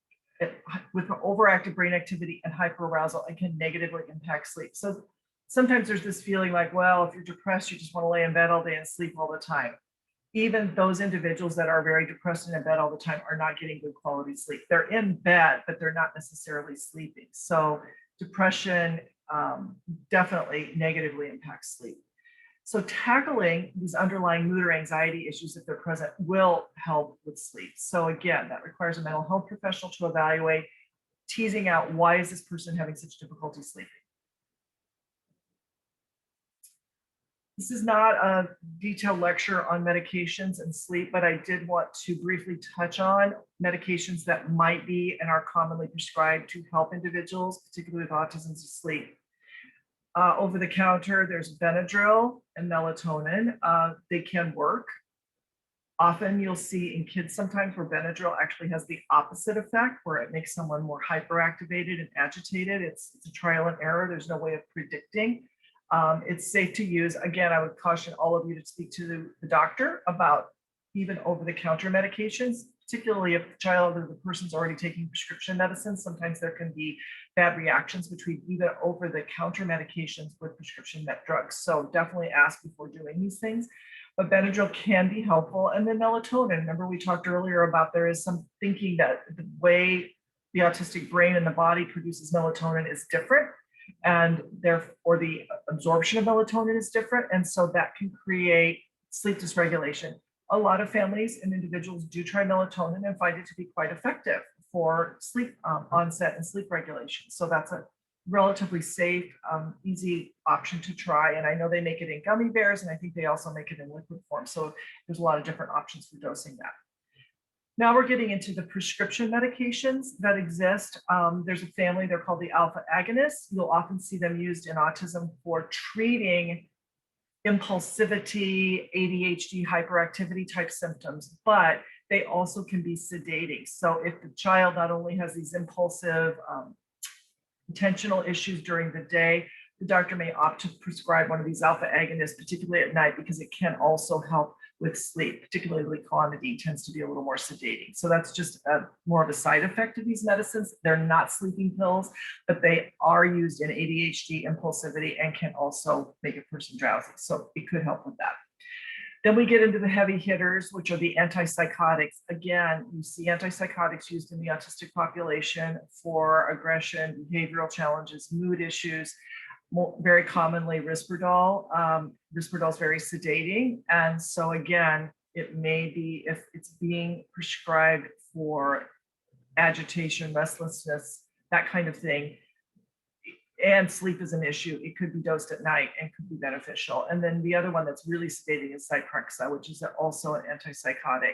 with overactive brain activity and hyperarousal, and can negatively impact sleep. So sometimes there's this feeling like, well, if you're depressed, you just want to lay in bed all day and sleep all the time. Even those individuals that are very depressed and in bed all the time are not getting good quality sleep. They're in bed, but they're not necessarily sleeping. So depression definitely negatively impacts sleep. So tackling these underlying mood or anxiety issues, if they're present, will help with sleep. So again, that requires a mental health professional to evaluate, teasing out, why is this person having such difficulty sleeping? This is not a detailed lecture on medications and sleep, but I did want to briefly touch on medications that might be and are commonly prescribed to help individuals, particularly with autism, to sleep. Over the counter, there's Benadryl and melatonin. They can work. Often you'll see in kids sometimes where Benadryl actually has the opposite effect, where it makes someone more hyperactivated and agitated. It's a trial and error. There's no way of predicting. It's safe to use. Again, I would caution all of you to speak to the doctor about even over-the-counter medications, particularly if the child or the person's already taking prescription medicines. Sometimes there can be bad reactions between even over-the-counter medications with prescription drugs. So definitely ask before doing these things. But Benadryl can be helpful. And then melatonin. Remember, we talked earlier about there is some thinking that the way the autistic brain and the body produces melatonin is different, and therefore the absorption of melatonin is different. And so that can create sleep dysregulation. A lot of families and individuals do try melatonin and find it to be quite effective for sleep onset and sleep regulation. So that's a relatively safe, easy option to try. And I know they make it in gummy bears, and I think they also make it in liquid form. So there's a lot of different options for dosing that. Now we're getting into the prescription medications that exist. There's a family, they're called the alpha agonists. You'll often see them used in autism for treating impulsivity, ADHD, hyperactivity type symptoms, but they also can be sedating. So if the child not only has these impulsive, intentional issues during the day, the doctor may opt to prescribe one of these alpha agonists, particularly at night, because it can also help with sleep. Particularly clonidine tends to be a little more sedating. So that's just more of a side effect of these medicines. They're not sleeping pills, but they are used in ADHD, impulsivity, and can also make a person drowsy. So it could help with that. Then we get into the heavy hitters, which are the antipsychotics. Again, you see antipsychotics used in the autistic population for aggression, behavioral challenges, mood issues. Very commonly Risperdal. Risperdal is very sedating. And so again, it may be, if it's being prescribed for agitation, restlessness, that kind of thing, and sleep is an issue, it could be dosed at night and could be beneficial. And then the other one that's really sedating is Zyprexa, which is also an antipsychotic.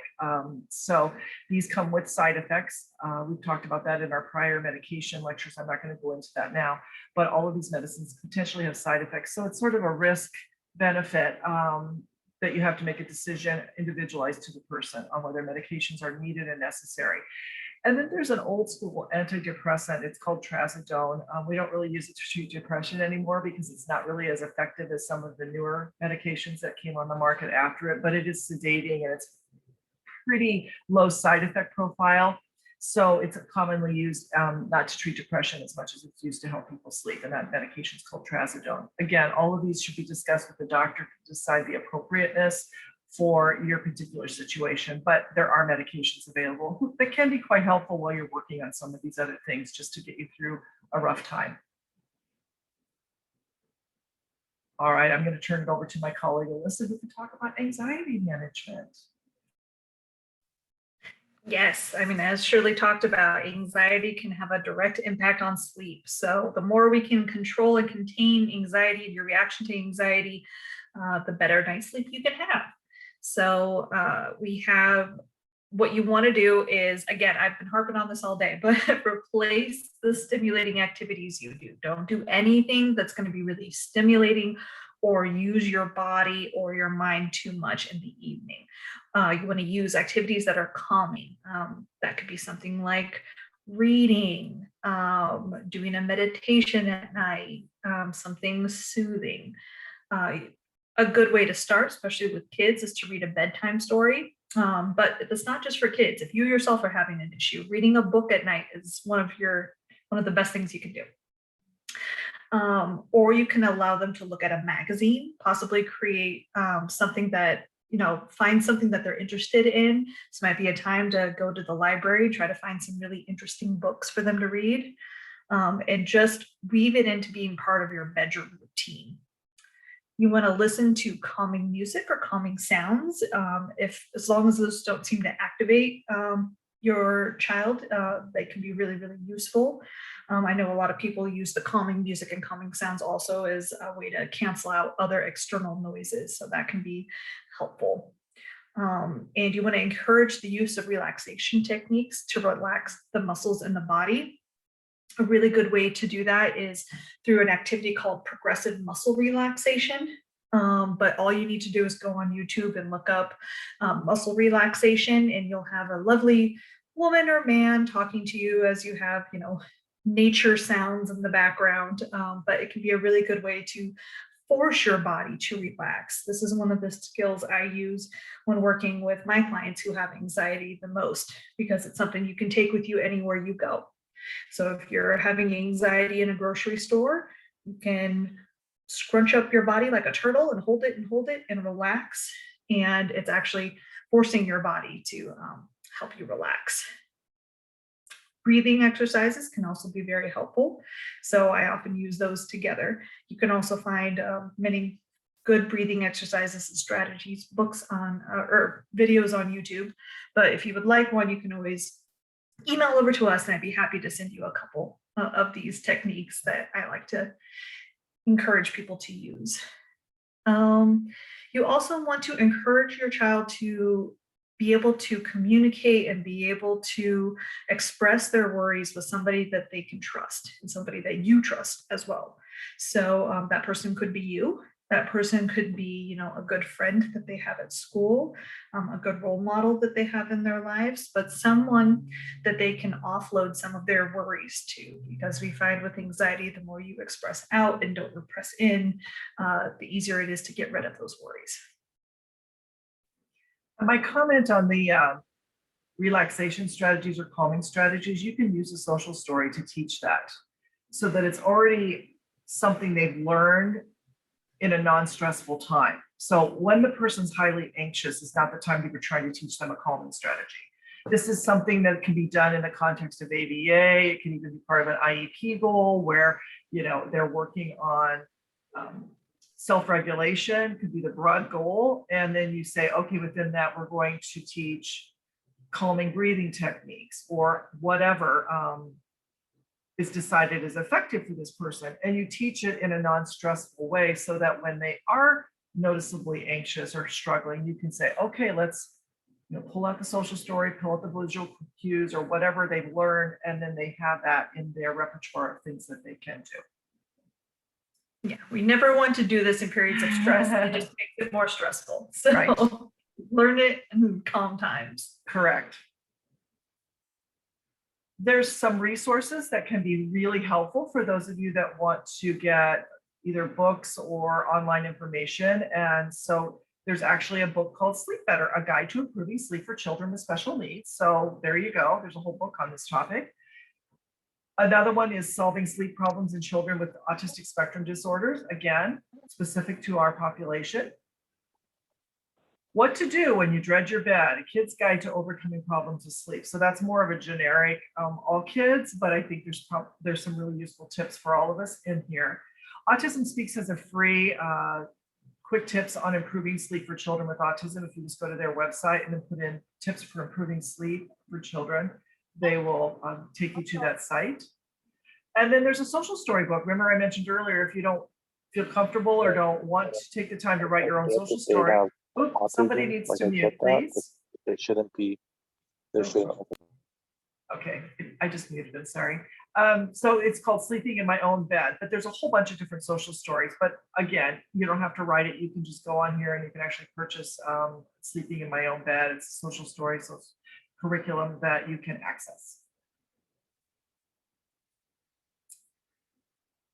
So these come with side effects. We've talked about that in our prior medication lectures. I'm not going to go into that now, but all of these medicines potentially have side effects. So it's sort of a risk benefit that you have to make a decision individualized to the person on whether medications are needed and necessary. And then there's an old school antidepressant. It's called trazodone. We don't really use it to treat depression anymore because it's not really as effective as some of the newer medications that came on the market after it, but it is sedating and it's pretty low side effect profile. So it's commonly used not to treat depression as much as it's used to help people sleep. And that medication is called trazodone. Again, all of these should be discussed with the doctor to decide the appropriateness for your particular situation, but there are medications available that can be quite helpful while you're working on some of these other things just to get you through a rough time. All right, I'm going to turn it over to my colleague Alyssa, who can talk about anxiety management. Yes, I mean, as Shirley talked about, anxiety can have a direct impact on sleep. So the more we can control and contain anxiety, your reaction to anxiety, the better night's sleep you can have. So we have, what you want to do is, again, I've been harping on this all day, but replace the stimulating activities you do. Don't do anything that's going to be really stimulating or use your body or your mind too much in the evening. You want to use activities that are calming. That could be something like reading, doing a meditation at night, something soothing. A good way to start, especially with kids, is to read a bedtime story. But it's not just for kids. If you yourself are having an issue, reading a book at night is one of the best things you can do. Or you can allow them to look at a magazine, possibly create something that, find something that they're interested in. This might be a time to go to the library, try to find some really interesting books for them to read, and just weave it into being part of your bedroom routine. You want to listen to calming music or calming sounds. As long as those don't seem to activate your child, they can be really, really useful. I know a lot of people use the calming music and calming sounds also as a way to cancel out other external noises. So that can be helpful. And you want to encourage the use of relaxation techniques to relax the muscles in the body. A really good way to do that is through an activity called progressive muscle relaxation. But all you need to do is go on YouTube and look up muscle relaxation, and you'll have a lovely woman or man talking to you as you have, nature sounds in the background. But it can be a really good way to force your body to relax. This is one of the skills I use when working with my clients who have anxiety the most, because it's something you can take with you anywhere you go. So if you're having anxiety in a grocery store, you can scrunch up your body like a turtle and hold it and relax. And it's actually forcing your body to help you relax. Breathing exercises can also be very helpful. So I often use those together. You can also find many good breathing exercises and strategies, books on or videos on YouTube. But if you would like one, you can always email over to us, and I'd be happy to send you a couple of these techniques that I like to encourage people to use. You also want to encourage your child to be able to communicate and be able to express their worries with somebody that they can trust and somebody that you trust as well. So that person could be you. That person could be, a good friend that they have at school, a good role model that they have in their lives, but someone that they can offload some of their worries to. Because we find with anxiety, the more you express out and don't repress in, the easier it is to get rid of those worries. My comment on the relaxation strategies or calming strategies, you can use a social story to teach that so that it's already something they've learned in a non-stressful time. So when the person's highly anxious, it's not the time that you're trying to teach them a calming strategy. This is something that can be done in the context of ABA. It can even be part of an IEP goal where, they're working on self-regulation, could be the broad goal. And then you say, okay, within that, we're going to teach calming breathing techniques or whatever is decided is effective for this person. And you teach it in a non-stressful way so that when they are noticeably anxious or struggling, you can say, okay, let's pull out the social story, pull out the visual cues or whatever they've learned. And then they have that in their repertoire of things that they can do. Yeah, we never want to do this in periods of stress. It just makes it more stressful. So right. Learn it in calm times. Correct. There's some resources that can be really helpful for those of you that want to get either books or online information. And so there's actually a book called Sleep Better, A Guide to Improving Sleep for Children with Special Needs. So there you go. There's a whole book on this topic. Another one is Solving Sleep Problems in Children with Autistic Spectrum Disorders, again, specific to our population. What to do when you dread your bed, a kid's guide to overcoming problems with sleep. So that's more of a generic, all kids, but I think there's some really useful tips for all of us in here. Autism Speaks has a free quick tips on improving sleep for children with autism. If you just go to their website and then put in tips for improving sleep for children, they will take you to that site. And then there's a social story book. Remember I mentioned earlier, if you don't feel comfortable or don't want to take the time to write your own social story, somebody needs to mute, please. They shouldn't be. Okay, I just muted them, sorry. So it's called Sleeping in My Own Bed, but there's a whole bunch of different social stories. But again, you don't have to write it. You can just go on here and you can actually purchase Sleeping in My Own Bed. It's a social story, so it's curriculum that you can access.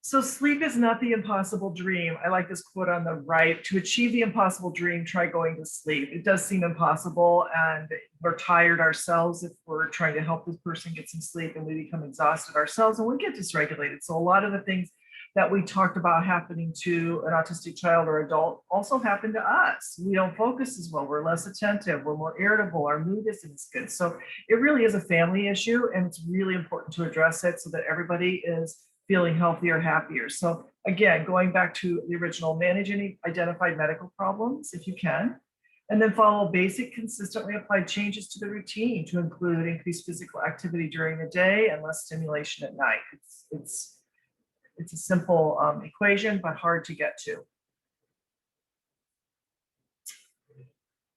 So sleep is not the impossible dream. I like this quote on the right. To achieve the impossible dream, try going to sleep. It does seem impossible, and we're tired ourselves if we're trying to help this person get some sleep, and we become exhausted ourselves and we get dysregulated. So a lot of the things that we talked about happening to an autistic child or adult also happen to us. We don't focus as well. We're less attentive. We're more irritable. Our mood isn't as good. So it really is a family issue, and it's really important to address it so that everybody is feeling healthier, happier. So again, going back to the original, manage any identified medical problems if you can, And then follow basic, consistently applied changes to the routine to include increased physical activity during the day and less stimulation at night. It's a simple equation, but hard to get to.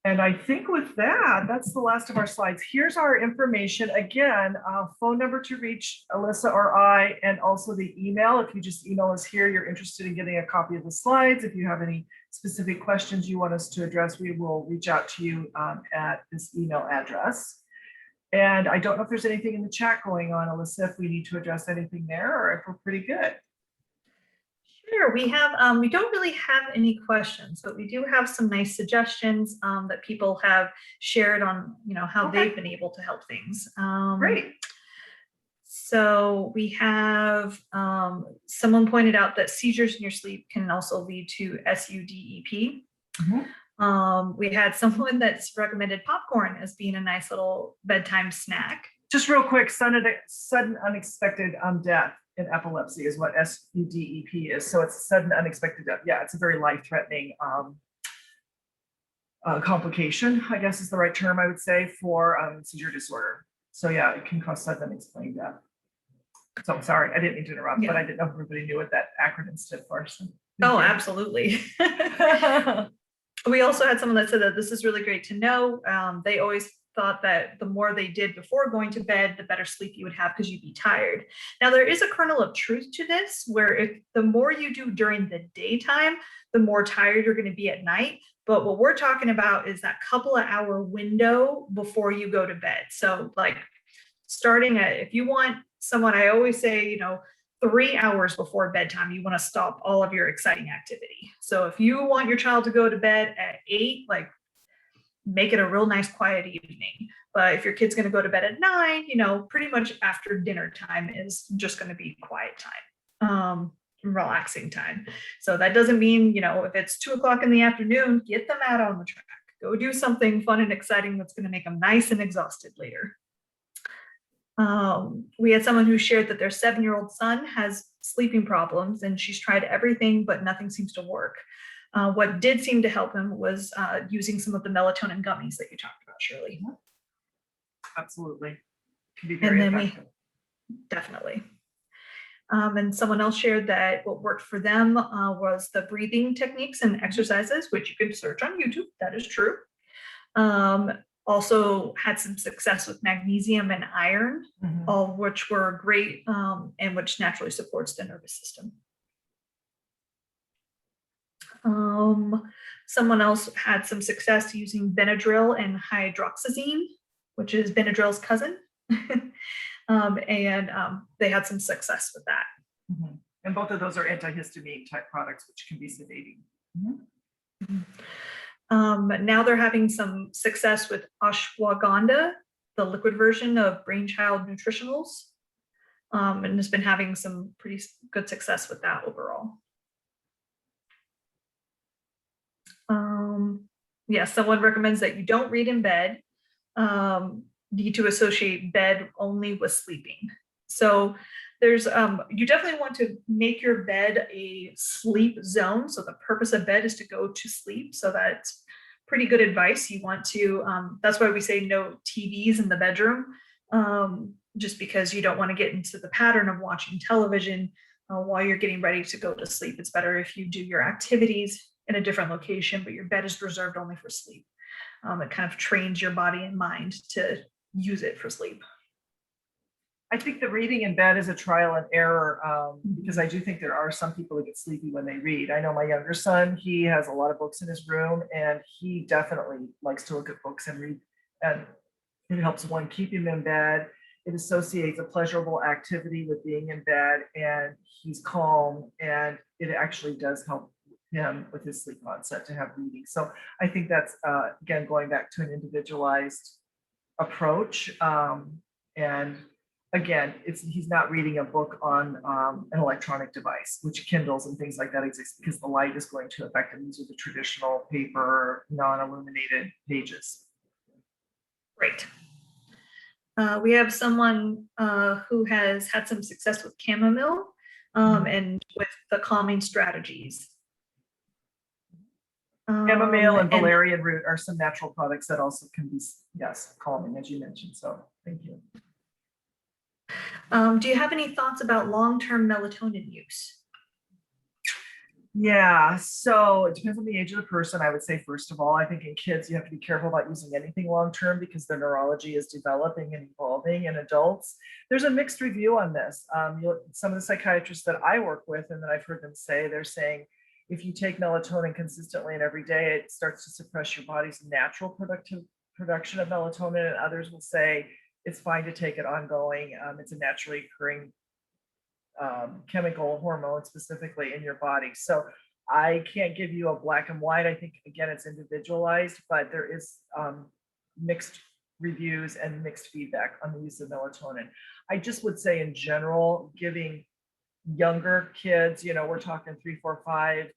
And I think with that, that's the last of our slides. Here's our information. Again, phone number to reach Alyssa or I, and also the email. If you just email us here, you're interested in getting a copy of the slides. If you have any specific questions you want us to address, we will reach out to you at this email address. And I don't know if there's anything in the chat going on, Alyssa, if we need to address anything there or if we're pretty good. Sure, we have, we don't really have any questions, but we do have some nice suggestions that people have shared on, how they've been able to help things. Great. So we have, someone pointed out that seizures in your sleep can also lead to SUDEP. We had someone that's recommended popcorn as being a nice little bedtime snack. Just real quick, sudden unexpected death in epilepsy is what SUDEP is. So it's sudden unexpected death. Yeah, it's a very life-threatening complication, I guess is the right term I would say, for seizure disorder. So yeah, it can cause sudden unexplained death. So sorry, I didn't mean to interrupt, but I didn't know if everybody knew what that acronym stood for. So oh, absolutely. We also had someone that said that this is really great to know. They always thought that the more they did before going to bed, the better sleep you would have because you'd be tired. Now, there is a kernel of truth to this, where if the more you do during the daytime, the more tired you're going to be at night. But what we're talking about is that couple of hour window before you go to bed. So like starting at, if you want someone, I always say, 3 hours before bedtime, you want to stop all of your exciting activity. So if you want your child to go to bed at 8, like make it a real nice quiet evening. But if your kid's going to go to bed at 9, pretty much after dinner time is just going to be quiet time, relaxing time. So that doesn't mean, if it's 2 o'clock in the afternoon, get them out on the track, go do something fun and exciting that's going to make them nice and exhausted later. We had someone who shared that their 7-year-old son has sleeping problems and she's tried everything, but nothing seems to work. What did seem to help him was using some of the melatonin gummies that you talked about, Shirley. Absolutely. Can be very effective. Definitely. And someone else shared that what worked for them was the breathing techniques and exercises, which you can search on YouTube. That is true. Also had some success with magnesium and iron, all of which were great and which naturally supports the nervous system. Someone else had some success using Benadryl and hydroxyzine, which is Benadryl's cousin. And they had some success with that. And both of those are antihistamine type products, which can be sedating. Now they're having some success with ashwagandha, the liquid version of Brainchild Nutritionals, and has been having some pretty good success with that overall. Yeah, someone recommends that you don't read in bed. Need to associate bed only with sleeping. So there's, you definitely want to make your bed a sleep zone. So the purpose of bed is to go to sleep. So that's pretty good advice. You want to, that's why we say no TVs in the bedroom, just because you don't want to get into the pattern of watching television while you're getting ready to go to sleep. It's better if you do your activities in a different location, but your bed is reserved only for sleep. It kind of trains your body and mind to use it for sleep. I think the reading in bed is a trial and error because I do think there are some people that get sleepy when they read. I know my younger son, he has a lot of books in his room and he definitely likes to look at books and read, and it helps one keep him in bed. It associates a pleasurable activity with being in bed and he's calm, and it actually does help him with his sleep onset to have reading. So I think that's again going back to an individualized approach, and again, he's not reading a book on an electronic device, which Kindles and things like that exist, because the light is going to affect him. These are the traditional paper, non-illuminated pages. Great. We have someone who has had some success with chamomile and with the calming strategies. Chamomile and And valerian root are some natural products that also can be, yes, calming, as you mentioned. So thank you. do you have any thoughts about long-term melatonin use? Yeah, so it depends on the age of the person. I would say, first of all, I think in kids, you have to be careful about using anything long-term because their neurology is developing and evolving. In adults, there's a mixed review on this. Some of the psychiatrists that I work with and that I've heard them say, they're saying, if you take melatonin consistently and every day, it starts to suppress your body's natural production of melatonin. And others will say it's fine to take it ongoing. It's a naturally occurring chemical hormone specifically in your body. So I can't give you a black and white. I think, again, it's individualized, but there is mixed reviews and mixed feedback on the use of melatonin. I just would say in general, giving younger kids, we're talking 3, 4, 5,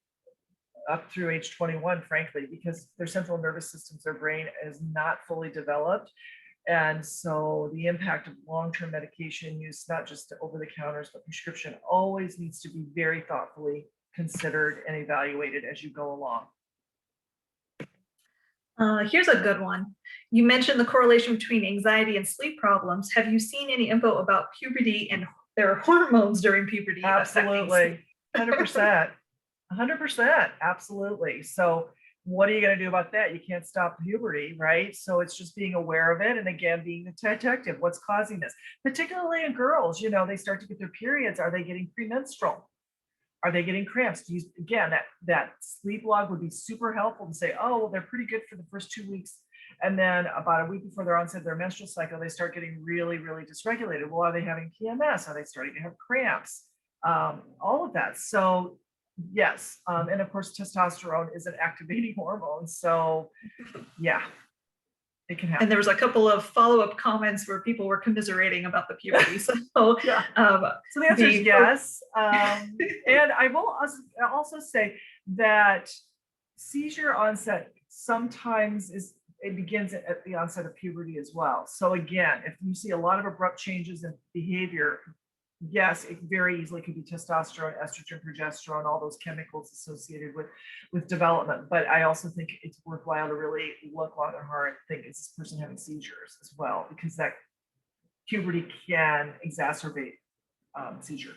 up through age 21, frankly, because their central nervous systems, their brain is not fully developed. And so the impact of long-term medication use, not just over the counters, but prescription, always needs to be very thoughtfully considered and evaluated as you go along. Here's a good one. You mentioned the correlation between anxiety and sleep problems. Have you seen any info about puberty and their hormones during puberty? Absolutely. 100%. 100%. Absolutely. So what are you going to do about that? You can't stop puberty, right? So it's just being aware of it. And again, being the detective, what's causing this? Particularly in girls, they start to get their periods. Are they getting premenstrual? Are they getting cramps? Again, that sleep log would be super helpful to say, oh, well, they're pretty good for the first 2 weeks. And then about a week before their onset of their menstrual cycle, they start getting really, really dysregulated. Well, are they having PMS? Are they starting to have cramps? All of that. So yes. And of course, testosterone is an activating hormone. So yeah, it can happen. And there was a couple of follow-up comments where people were commiserating about the puberty. So yeah. So the answer is yes. And I will also say that seizure onset sometimes it begins at the onset of puberty as well. So again, if you see a lot of abrupt changes in behavior, yes, it very easily could be testosterone, estrogen, progesterone, all those chemicals associated with development. But I also think it's worthwhile to really look long and hard and think, is this person having seizures as well? Because that puberty can exacerbate seizure.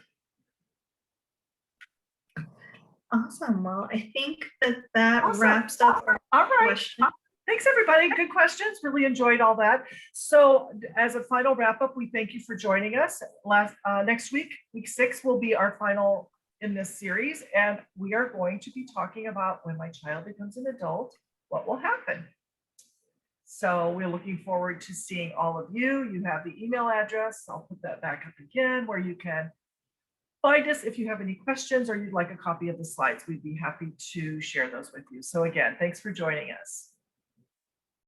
Awesome. Well, I think that Awesome. wraps up our all right. question. Thanks, everybody. Good questions. Really enjoyed all that. So as a final wrap up, we thank you for joining us. Next week, week 6, will be our final in this series. And we are going to be talking about when my child becomes an adult, what will happen. So we're looking forward to seeing all of you. You have the email address. I'll put that back up again where you can find us if you have any questions or you'd like a copy of the slides. We'd be happy to share those with you. So again, thanks for joining us.